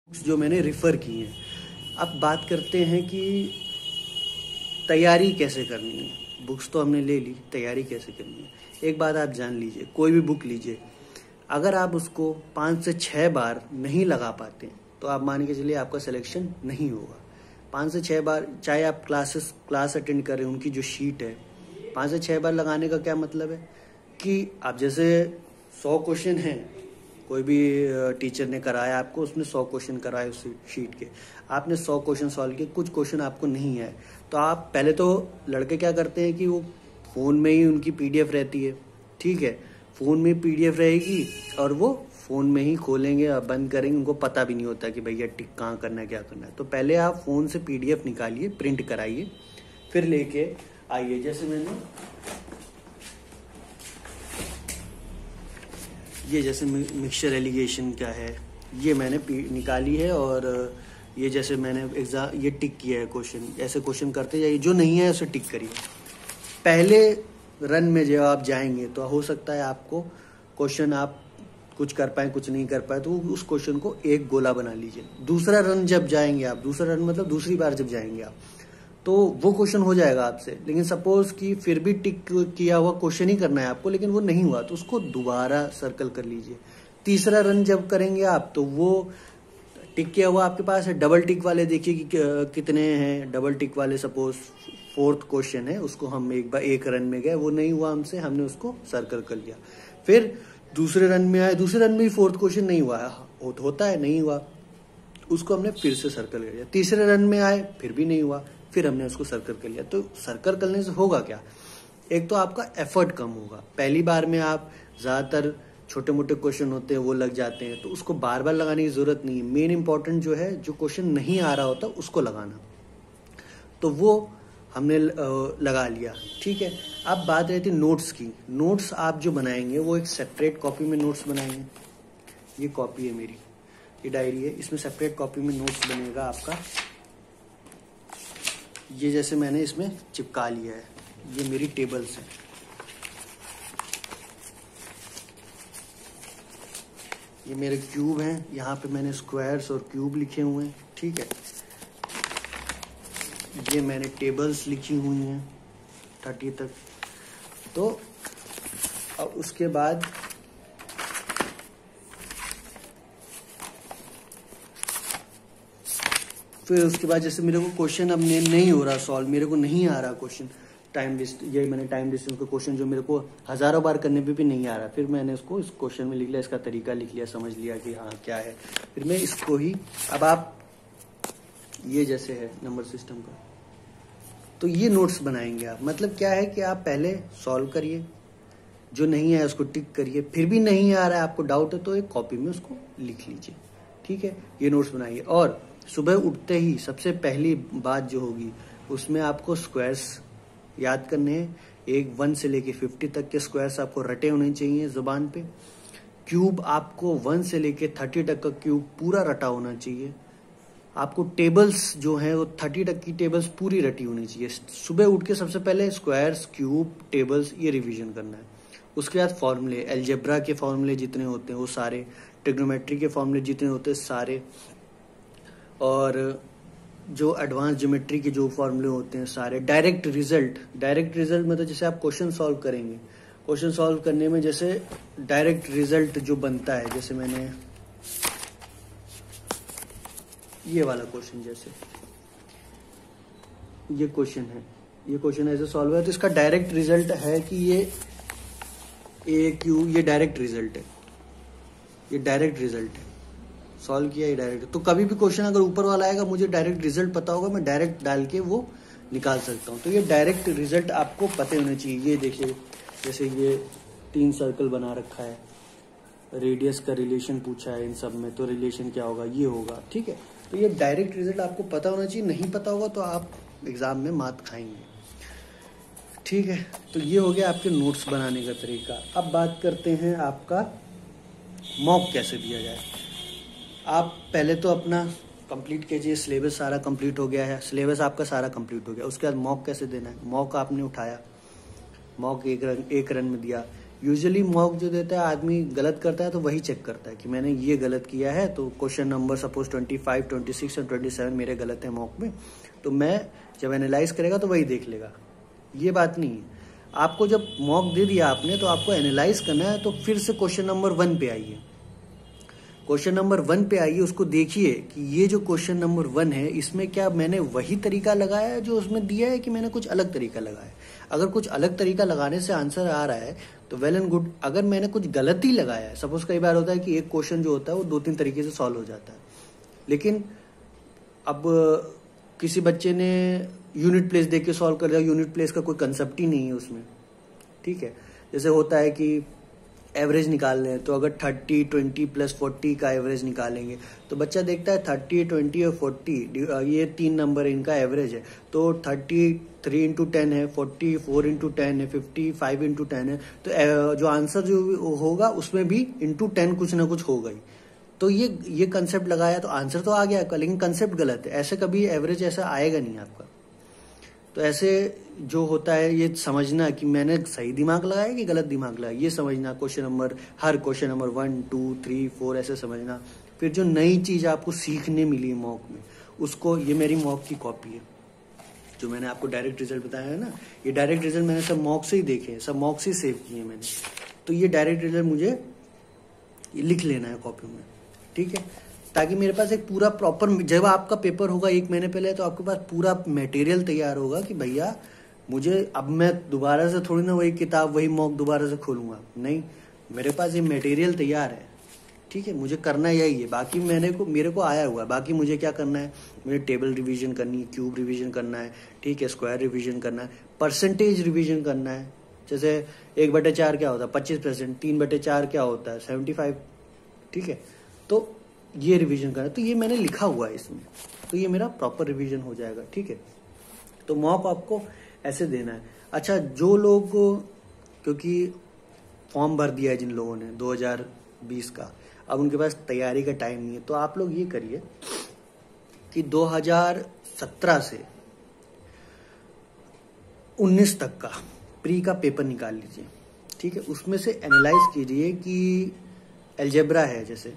जो मैंने रेफ़र की हैं। अब बात करते हैं कि तैयारी कैसे करनी है। बुक्स तो हमने ले ली, तैयारी कैसे करनी है। एक बात आप जान लीजिए, कोई भी बुक लीजिए, अगर आप उसको 5 से 6 बार नहीं लगा पाते तो आप मान के चलिए आपका सिलेक्शन नहीं होगा। 5 से 6 बार, चाहे आप क्लास अटेंड करें, उनकी जो शीट है 5 से 6 बार लगाने का क्या मतलब है कि आप जैसे 100 क्वेश्चन हैं, कोई भी टीचर ने कराया आपको, उसने 100 क्वेश्चन कराए उस शीट के, आपने 100 क्वेश्चन सॉल्व किए, कुछ क्वेश्चन आपको नहीं आए तो आप पहले तो लड़के क्या करते हैं कि वो फ़ोन में ही उनकी पीडीएफ रहती है, ठीक है, फ़ोन में पीडीएफ रहेगी और वो फ़ोन में ही खोलेंगे और बंद करेंगे, उनको पता भी नहीं होता कि भैया टिक कहाँ करना है, क्या करना है। तो पहले आप फ़ोन से पीडीएफ निकालिए, प्रिंट कराइए, फिर लेके आइए। जैसे मैंने ये जैसे मिक्सचर एलिगेशन का है, ये मैंने निकाली है, और ये जैसे मैंने एग्जाम ये टिक किया है क्वेश्चन। ऐसे क्वेश्चन करते जाइए, जो नहीं है उसे टिक करिए। पहले रन में जब आप जाएंगे तो हो सकता है आपको क्वेश्चन आप कुछ कर पाए, कुछ नहीं कर पाए, तो उस क्वेश्चन को एक गोला बना लीजिए। दूसरा रन जब जाएंगे आप, दूसरा रन मतलब दूसरी बार जब जाएंगे आप, तो वो क्वेश्चन हो जाएगा आपसे। लेकिन सपोज कि फिर भी टिक किया हुआ क्वेश्चन ही करना है आपको, लेकिन वो नहीं हुआ, तो उसको दोबारा सर्कल कर लीजिए। तीसरा रन जब करेंगे आप, तो वो टिक किया हुआ आपके पास है, डबल टिक वाले देखिए कि कितने हैं। डबल टिक वाले सपोज 4th क्वेश्चन है, उसको हम एक रन में गए, वो नहीं हुआ हमसे, हमने उसको सर्कल कर लिया। फिर दूसरे रन में आए, दूसरे रन में भी 4th क्वेश्चन नहीं हुआ, होता है, नहीं हुआ, उसको हमने फिर से सर्कल कर लिया। तीसरे रन में आए, फिर भी नहीं हुआ, फिर हमने उसको सर्कल कर लिया। तो सर्कल करने से होगा क्या, एक तो आपका एफर्ट कम होगा। पहली बार में आप ज़्यादातर छोटे मोटे क्वेश्चन होते हैं वो लग जाते हैं, तो उसको बार बार लगाने की जरूरत नहीं है। मेन इंपॉर्टेंट जो है, जो क्वेश्चन नहीं आ रहा होता उसको लगाना, तो वो हमने लगा लिया, ठीक है। अब बात रहती नोट्स की। नोट्स आप जो बनाएंगे वो एक सेपरेट कॉपी में नोट्स बनाएंगे। ये कॉपी है मेरी, ये डायरी है, इसमें सेपरेट कॉपी में नोट्स बनेगा आपका। ये जैसे मैंने इसमें चिपका लिया है, ये मेरी टेबल्स हैं। ये मेरे क्यूब हैं, यहाँ पे मैंने स्क्वायर्स और क्यूब लिखे हुए हैं, ठीक है। ये मैंने टेबल्स लिखी हुई हैं 30 तक। तो अब उसके बाद फिर उसके बाद जैसे मेरे को क्वेश्चन अब नहीं हो रहा सॉल्व, मेरे को नहीं आ रहा क्वेश्चन, ये मैंने टाइम डिस्टेंस का क्वेश्चन जो मेरे को हजारों बार करने पे भी नहीं आ रहा, फिर मैंने इसको इस क्वेश्चन में लिख लिया, इसका तरीका लिख लिया, समझ लिया कि हाँ क्या है, फिर मैं इसको ही, अब आप ये जैसे है नंबर सिस्टम का, तो ये नोट्स बनाएंगे आप। मतलब क्या है कि आप पहले सॉल्व करिए, जो नहीं है उसको टिक करिए, फिर भी नहीं आ रहा है, आपको डाउट है, तो एक कॉपी में उसको लिख लीजिए, ठीक है। ये नोट्स बनाइए, और सुबह उठते ही सबसे पहली बात जो होगी, उसमें आपको स्क्वायर्स याद करने हैं। 1 से लेके 50 तक के स्क्वायर्स आपको रटे होने चाहिए जुबान पे। क्यूब आपको 1 से लेके 30 तक का क्यूब पूरा रटा होना चाहिए। आपको टेबल्स जो है वो 30 तक की टेबल्स पूरी रटी होनी चाहिए। सुबह उठ के सबसे पहले स्क्वायर्स, क्यूब, टेबल्स, ये रिवीजन करना है। उसके बाद फॉर्मूले, अलजेब्रा के फॉर्मूले जितने होते हैं वो सारे, ट्रिग्नोमेट्री के फॉर्मूले जितने होते हैं सारे, और जो एडवांस ज्योमेट्री के जो फॉर्मूले होते हैं सारे। डायरेक्ट रिजल्ट मतलब जैसे आप क्वेश्चन सॉल्व करेंगे, क्वेश्चन सॉल्व करने में जैसे डायरेक्ट रिजल्ट जो बनता है, जैसे मैंने ये वाला क्वेश्चन, जैसे ये क्वेश्चन ऐसे सॉल्व है, तो इसका डायरेक्ट रिजल्ट है कि ये ये डायरेक्ट रिजल्ट है, ये डायरेक्ट रिजल्ट है, सॉल्व किया, ये डायरेक्ट। तो कभी भी क्वेश्चन अगर ऊपर वाला आएगा, मुझे डायरेक्ट रिजल्ट पता होगा, मैं डायरेक्ट डाल के वो निकाल सकता हूँ। तो ये डायरेक्ट रिजल्ट आपको पते होने चाहिए। ये देखिए, जैसे ये 3 सर्कल बना रखा है, रेडियस का रिलेशन पूछा है इन सब में, तो रिलेशन क्या होगा, ये होगा, ठीक है। तो ये डायरेक्ट रिजल्ट आपको पता होना चाहिए, नहीं पता होगा तो आप एग्जाम में मात खाएंगे, ठीक है। तो ये हो गया आपके नोट्स बनाने का तरीका। अब बात करते हैं आपका मॉक कैसे दिया जाए। आप पहले तो अपना कंप्लीट कीजिए, सिलेबस सारा कंप्लीट हो गया है, सिलेबस आपका सारा कंप्लीट हो गया। उसके बाद मॉक कैसे देना है। मॉक आपने उठाया, मॉक एक रन में दिया, यूजुअली मॉक जो देता है आदमी गलत करता है तो वही चेक करता है कि मैंने ये गलत किया है, तो क्वेश्चन नंबर सपोज 25, 26 और 27 मेरे गलत है मॉक में, तो मैं जब एनालाइज करेगा तो वही देख लेगा। ये बात नहीं है। आपको जब मॉक दे दिया आपने तो आपको एनालाइज करना है, तो फिर से क्वेश्चन नंबर 1 पे आइए। क्वेश्चन नंबर 1 पे आइए, उसको देखिए कि ये जो क्वेश्चन नंबर 1 है इसमें क्या मैंने वही तरीका लगाया है जो उसमें दिया है कि मैंने कुछ अलग तरीका लगाया है। अगर कुछ अलग तरीका लगाने से आंसर आ रहा है तो वेल एंड गुड। अगर मैंने कुछ गलत ही लगाया है, सपोज कई बार होता है कि एक क्वेश्चन जो होता है वो 2-3 तरीके से सॉल्व हो जाता है, लेकिन अब किसी बच्चे ने यूनिट प्लेस देख के सॉल्व कर दिया, यूनिट प्लेस का कोई कंसेप्ट ही नहीं है उसमें, ठीक है। जैसे होता है कि एवरेज निकाल लें, तो अगर 30, 20 प्लस 40 का एवरेज निकालेंगे तो बच्चा देखता है 30, 20 और 40 ये 3 नंबर इनका एवरेज है, तो 33 इंटू 10 है, 44 इंटू 10 है, 55 इंटू 10 है, तो जो आंसर जो होगा उसमें भी इंटू 10 कुछ ना कुछ होगा ही। तो ये कंसेप्ट लगाया तो आंसर तो आ गया, लेकिन कंसेप्ट गलत है। ऐसे कभी एवरेज ऐसा आएगा नहीं आपका। तो ऐसे जो होता है ये समझना कि मैंने सही दिमाग लगाया कि गलत दिमाग लगाया, ये समझना। हर क्वेश्चन नंबर 1, 2, 3, 4 ऐसे समझना। फिर जो नई चीज आपको सीखने मिली मॉक में, उसको, ये मेरी मॉक की कॉपी है जो मैंने आपको डायरेक्ट रिजल्ट बताया है ना, ये डायरेक्ट रिजल्ट मैंने सब मॉक से ही देखे हैं, सब मॉक से ही सेव किए मैंने। तो ये डायरेक्ट रिजल्ट मुझे लिख लेना है कॉपी में, ठीक है, ताकि मेरे पास एक पूरा प्रॉपर, जब आपका पेपर होगा 1 महीने पहले तो आपके पास पूरा मटेरियल तैयार होगा कि भैया मुझे अब मैं दोबारा से थोड़ी ना वही किताब वही मॉक दोबारा से खोलूंगा, नहीं, मेरे पास ये मटेरियल तैयार है, ठीक है। मुझे करना यही है, बाकी मेरे को आया हुआ है। बाकी मुझे क्या करना है, मुझे टेबल रिवीजन करनी है, क्यूब रिवीजन करना है, ठीक है, स्क्वायर रिवीजन करना है, परसेंटेज रिवीजन करना है। जैसे 1/4 क्या होता है 25%, 3/4 क्या होता है 75, ठीक है। तो ये रिवीजन करना है, तो ये मैंने लिखा हुआ है इसमें, तो ये मेरा प्रॉपर रिवीजन हो जाएगा, ठीक है। तो मॉक आपको ऐसे देना है। अच्छा, जो लोग, क्योंकि फॉर्म भर दिया है जिन लोगों ने 2020 का, अब उनके पास तैयारी का टाइम नहीं है, तो आप लोग ये करिए कि 2017 से 19 तक का प्री का पेपर निकाल लीजिए, ठीक है। उसमें से एनालाइज कीजिए कि अलजेब्रा है, जैसे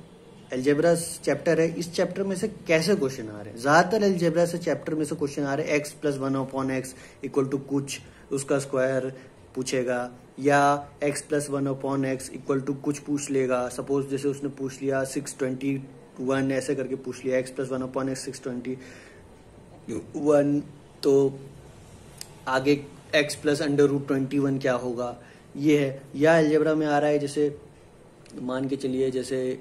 अलजेब्रा चैप्टर है, इस चैप्टर में से कैसे क्वेश्चन आ रहे हैं। ज्यादातर अलजेब्रा से चैप्टर में से क्वेश्चन आ रहे हैं x + 1/x इक्वल टू कुछ उसका स्क्वायर पूछेगा, या x + 1/x इक्वल टू कुछ पूछ लेगा। सपोज जैसे उसने पूछ लिया 621 ऐसे करके पूछ लिया, x + 1/x 621, तो आगे x + √21 क्या होगा, ये है। या अलजेब्रा में आ रहा है, जैसे मान के चलिए जैसे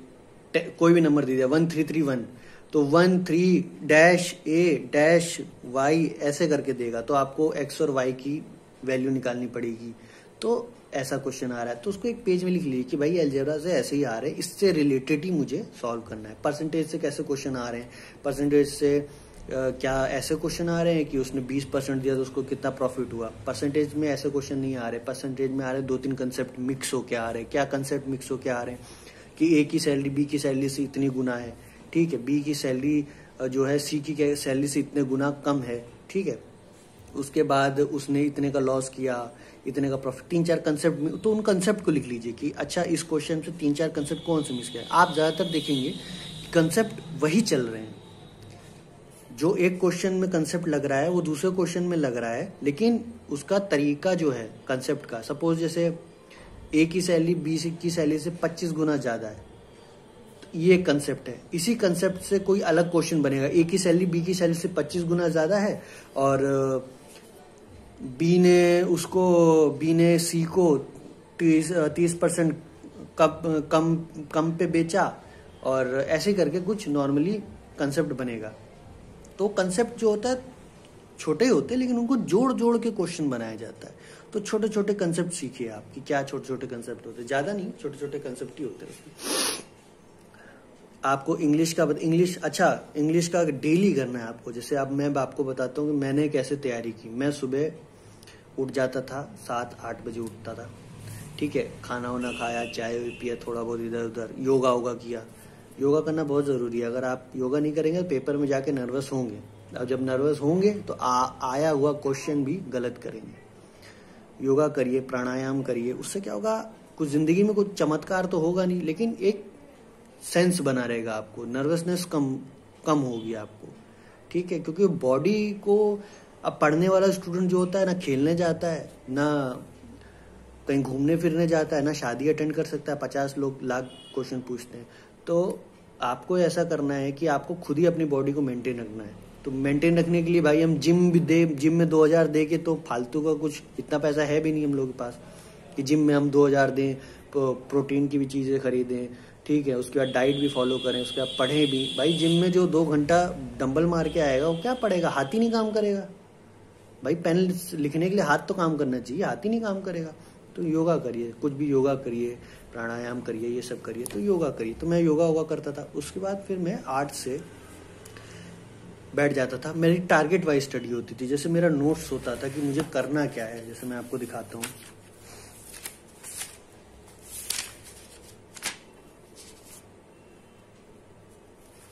कोई भी नंबर दे दिया 1331, तो 13-a-y ऐसे करके देगा, तो आपको x और y की वैल्यू निकालनी पड़ेगी। तो ऐसा क्वेश्चन आ रहा है तो उसको एक पेज में लिख लीजिए कि भाई अलजेब्रा से ऐसे ही आ रहे हैं, इससे रिलेटेड ही मुझे सॉल्व करना है। परसेंटेज से कैसे क्वेश्चन आ रहे हैं, परसेंटेज से क्या ऐसे क्वेश्चन आ रहे हैं कि उसने 20% दिया तो उसको कितना प्रॉफिट हुआ। परसेंटेज में ऐसे क्वेश्चन नहीं आ रहे, परसेंटेज में आ रहे 2-3 कंसेप्ट मिक्स होके आ रहे हैं। क्या कंसेप्ट मिक्स होके आ रहे हैं कि ए की सैलरी बी की सैलरी से इतनी गुना है, ठीक है, बी की सैलरी जो है सी की सैलरी से इतने गुना कम है, ठीक है। उसके बाद उसने इतने का लॉस किया, इतने का प्रॉफिट, 3-4 कंसेप्ट, तो उन कंसेप्ट को लिख लीजिए कि अच्छा इस क्वेश्चन से 3-4 कंसेप्ट कौन से मिस किया। आप ज्यादातर देखेंगे कंसेप्ट वही चल रहे हैं, जो एक क्वेश्चन में कंसेप्ट लग रहा है वो दूसरे क्वेश्चन में लग रहा है, लेकिन उसका तरीका जो है कंसेप्ट का, सपोज जैसे ए की सैलरी बी की सैलरी से 25 गुना ज्यादा है, तो ये कंसेप्ट है। इसी कंसेप्ट से कोई अलग क्वेश्चन बनेगा, ए की सैलरी बी की सैलरी से 25 गुना ज्यादा है और बी ने सी को 30% कम पे बेचा, और ऐसे करके कुछ नॉर्मली कंसेप्ट बनेगा। तो कंसेप्ट जो होता है छोटे होते हैं, लेकिन उनको जोड़ जोड़ के क्वेश्चन बनाया जाता है। तो छोटे छोटे कंसेप्ट सीखिए आप कि क्या छोटे छोटे कंसेप्ट होते हैं, ज्यादा नहीं, छोटे छोटे कंसेप्ट ही होते हैं। आपको इंग्लिश का डेली करना है आपको। जैसे अब मैं आपको बताता हूँ कि मैंने कैसे तैयारी की। मैं सुबह उठ जाता था, 7-8 बजे उठता था, ठीक है, खाना वाना खाया, चाय पिया, थोड़ा बहुत इधर उधर योगा किया। योगा करना बहुत जरूरी है। अगर आप योगा नहीं करेंगे तो पेपर में जाके नर्वस होंगे, और जब नर्वस होंगे तो आया हुआ क्वेश्चन भी गलत करेंगे। योगा करिए, प्राणायाम करिए, उससे क्या होगा, कुछ जिंदगी में कुछ चमत्कार तो होगा नहीं, लेकिन एक सेंस बना रहेगा आपको, नर्वसनेस कम होगी आपको, ठीक है। क्योंकि बॉडी को, अब पढ़ने वाला स्टूडेंट जो होता है ना खेलने जाता है, ना कहीं घूमने फिरने जाता है, ना शादी अटेंड कर सकता है, 50 लोग लाख क्वेश्चन पूछते हैं। तो आपको ऐसा करना है कि आपको खुद ही अपनी बॉडी को मेंटेन रखना है। तो मेंटेन रखने के लिए भाई हम जिम में 2000 दे के तो फालतू का कुछ इतना पैसा है भी नहीं हम लोग के पास कि जिम में हम 2000 दें, प्रोटीन की भी चीज़ें खरीदें, ठीक है। उसके बाद डाइट भी फॉलो करें, उसके बाद पढ़ें भी। भाई जिम में जो 2 घंटा डंबल मार के आएगा वो क्या पढ़ेगा, हाथ ही नहीं काम करेगा। भाई पेन लिखने के लिए हाथ तो काम करना चाहिए, हाथ ही नहीं काम करेगा। तो योगा करिए, कुछ भी योगा करिए, प्राणायाम करिए, ये सब करिए। तो योगा करिए। तो मैं योगा करता था। उसके बाद फिर मैं 8 से बैठ जाता था। मेरी टारगेट वाइज स्टडी होती थी। जैसे मेरा नोट्स होता था कि मुझे करना क्या है। जैसे मैं आपको दिखाता हूँ,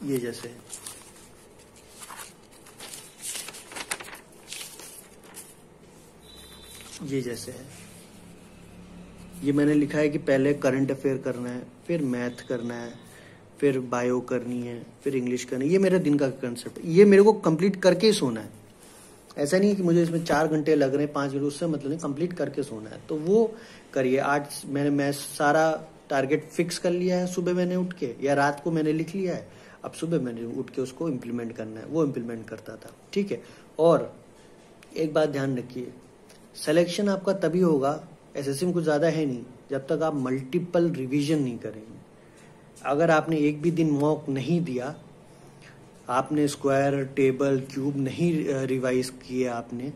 ये जैसे है, ये मैंने लिखा है कि पहले करंट अफेयर करना है, फिर मैथ करना है, फिर बायो करनी है, फिर इंग्लिश करनी है। ये मेरे दिन का कंसेप्ट है। ये मेरे को कंप्लीट करके ही सोना है। ऐसा नहीं है कि मुझे इसमें 4 घंटे लग रहे हैं, 5 मिनट, उससे मतलब नहीं, कंप्लीट करके सोना है। तो वो करिए। आज मैं सारा टारगेट फिक्स कर लिया है सुबह मैंने उठ के, या रात को मैंने लिख लिया है। अब सुबह मैंने उठ के उसको इम्प्लीमेंट करना है। वो इम्प्लीमेंट करता था, ठीक है। और एक बात ध्यान रखिए, सिलेक्शन आपका तभी होगा, एसएससी में कुछ ज्यादा है नहीं, जब तक आप मल्टीपल रिवीजन नहीं करेंगे। अगर आपने एक भी दिन मॉक नहीं दिया, आपने स्क्वायर टेबल क्यूब नहीं रिवाइज किए आपने,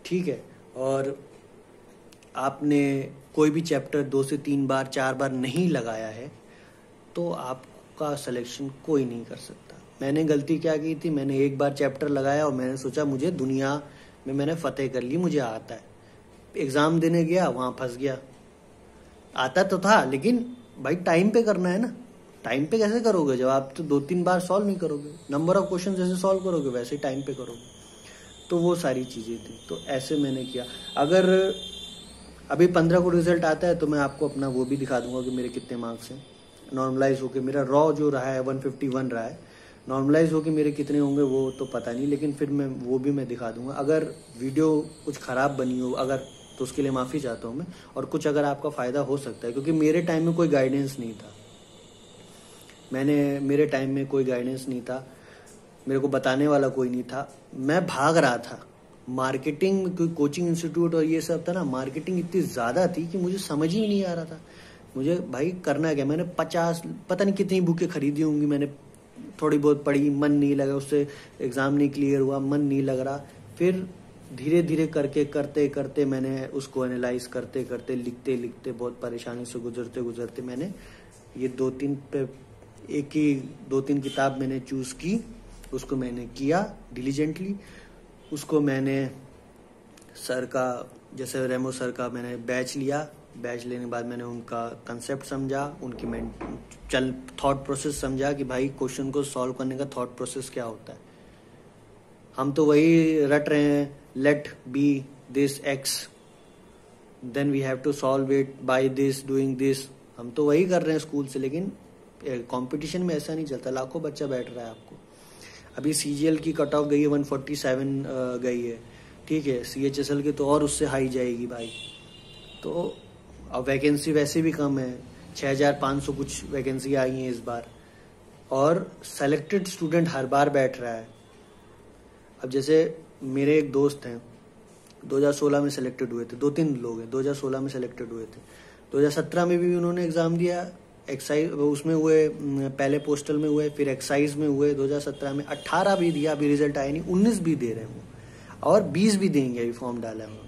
ठीक है, और आपने कोई भी चैप्टर 2 से 3 बार 4 बार नहीं लगाया है, तो आपका सिलेक्शन कोई नहीं कर सकता। मैंने गलती क्या की थी, मैंने एक बार चैप्टर लगाया और मैंने सोचा मुझे दुनिया में मैंने फतेह कर ली, मुझे आता है। एग्जाम देने गया, वहां फंस गया। आता तो था, लेकिन भाई टाइम पे करना है ना। टाइम पे कैसे करोगे जब आप तो 2-3 बार सॉल्व नहीं करोगे। नंबर ऑफ क्वेश्चन जैसे सॉल्व करोगे वैसे ही टाइम पे करोगे। तो वो सारी चीजें थी। तो ऐसे मैंने किया। अगर अभी 15 को रिजल्ट आता है तो मैं आपको अपना वो भी दिखा दूंगा कि मेरे कितने मार्क्स हैं। नॉर्मलाइज होके मेरा रॉ जो रहा है 151 रहा है। नॉर्मलाइज होके मेरे कितने होंगे वो तो पता नहीं, लेकिन फिर वो भी मैं दिखा दूंगा। अगर वीडियो कुछ खराब बनी हो अगर, तो उसके लिए माफी चाहता हूँ मैं। और कुछ अगर आपका फायदा हो सकता है, क्योंकि मेरे टाइम में कोई गाइडेंस नहीं था। मेरे टाइम में कोई गाइडेंस नहीं था, मेरे को बताने वाला कोई नहीं था। मैं भाग रहा था मार्केटिंग, कोई कोचिंग इंस्टीट्यूट और ये सब था ना। मार्केटिंग इतनी ज्यादा थी कि मुझे समझ ही नहीं आ रहा था मुझे भाई करना क्या। मैंने 50 पता नहीं कितनी बुकें खरीदी होंगी, मैंने थोड़ी बहुत पढ़ी, मन नहीं लगा, उससे एग्जाम नहीं क्लियर हुआ, मन नहीं लग रहा। फिर धीरे धीरे करके करते करते मैंने उसको एनालाइज करते करते, लिखते लिखते, बहुत परेशानी से गुजरते गुजरते मैंने ये 2-3 किताब मैंने चूज की। उसको मैंने किया डिलीजेंटली। उसको मैंने सर का, जैसे रेमो सर का मैंने बैच लिया। बैच लेने के बाद मैंने उनका कंसेप्ट समझा, उनकी थॉट प्रोसेस समझा कि भाई क्वेश्चन को सॉल्व करने का थॉट प्रोसेस क्या होता है। हम तो वही रट रहे हैं, let be this X, then we have to solve it by this, doing this. हम तो वही कर रहे हैं स्कूल से, लेकिन कंपटीशन में ऐसा नहीं चलता। लाखों बच्चा बैठ रहा है आपको। अभी सीजीएल की कट ऑफ गई है 147 गई है, ठीक है। सीएचएसएल की तो और उससे हाई जाएगी भाई। तो अब वैकेंसी वैसे भी कम है, 6500 कुछ वैकेंसी आई हैं इस बार, और सेलेक्टेड स्टूडेंट हर बार बैठ रहा है। अब जैसे मेरे एक दोस्त हैं, 2016 में सेलेक्टेड हुए थे, 2-3 लोग हैं 2016 में सेलेक्टेड हुए थे। 2017 में भी उन्होंने एग्जाम दिया, एक्साइज उसमें हुए, पहले पोस्टल में हुए, फिर एक्साइज में हुए 2017 में। 18 भी दिया, अभी रिजल्ट आया नहीं, 19 भी दे रहे हैं वो, और 20 भी देंगे, अभी फॉर्म डाला है उन्होंने।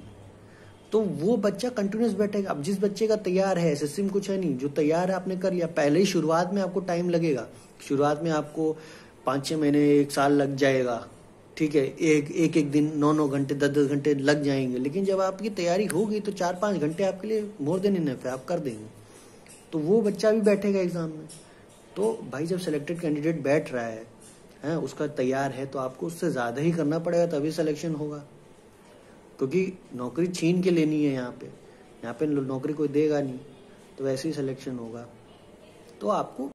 तो वो बच्चा कंटिन्यूस बैठेगा। अब जिस बच्चे का तैयार है, एसएससी में कुछ है नहीं, जो तैयार है आपने कर लिया। पहले ही शुरुआत में आपको टाइम लगेगा, शुरुआत में आपको 5-6 महीने 1 साल लग जाएगा, ठीक है। एक दिन 9-9 घंटे 10-10 घंटे लग जाएंगे, लेकिन जब आपकी तैयारी होगी तो 4-5 घंटे आपके लिए मोर देन इनफ है, आप कर देंगे। तो वो बच्चा भी बैठेगा एग्जाम में। तो भाई जब सिलेक्टेड कैंडिडेट बैठ रहा है उसका तैयार है, तो आपको उससे ज्यादा ही करना पड़ेगा, तभी सिलेक्शन होगा। क्योंकि नौकरी छीन के लेनी है यहाँ पे नौकरी कोई देगा नहीं। तो वैसे ही सिलेक्शन होगा। तो आपको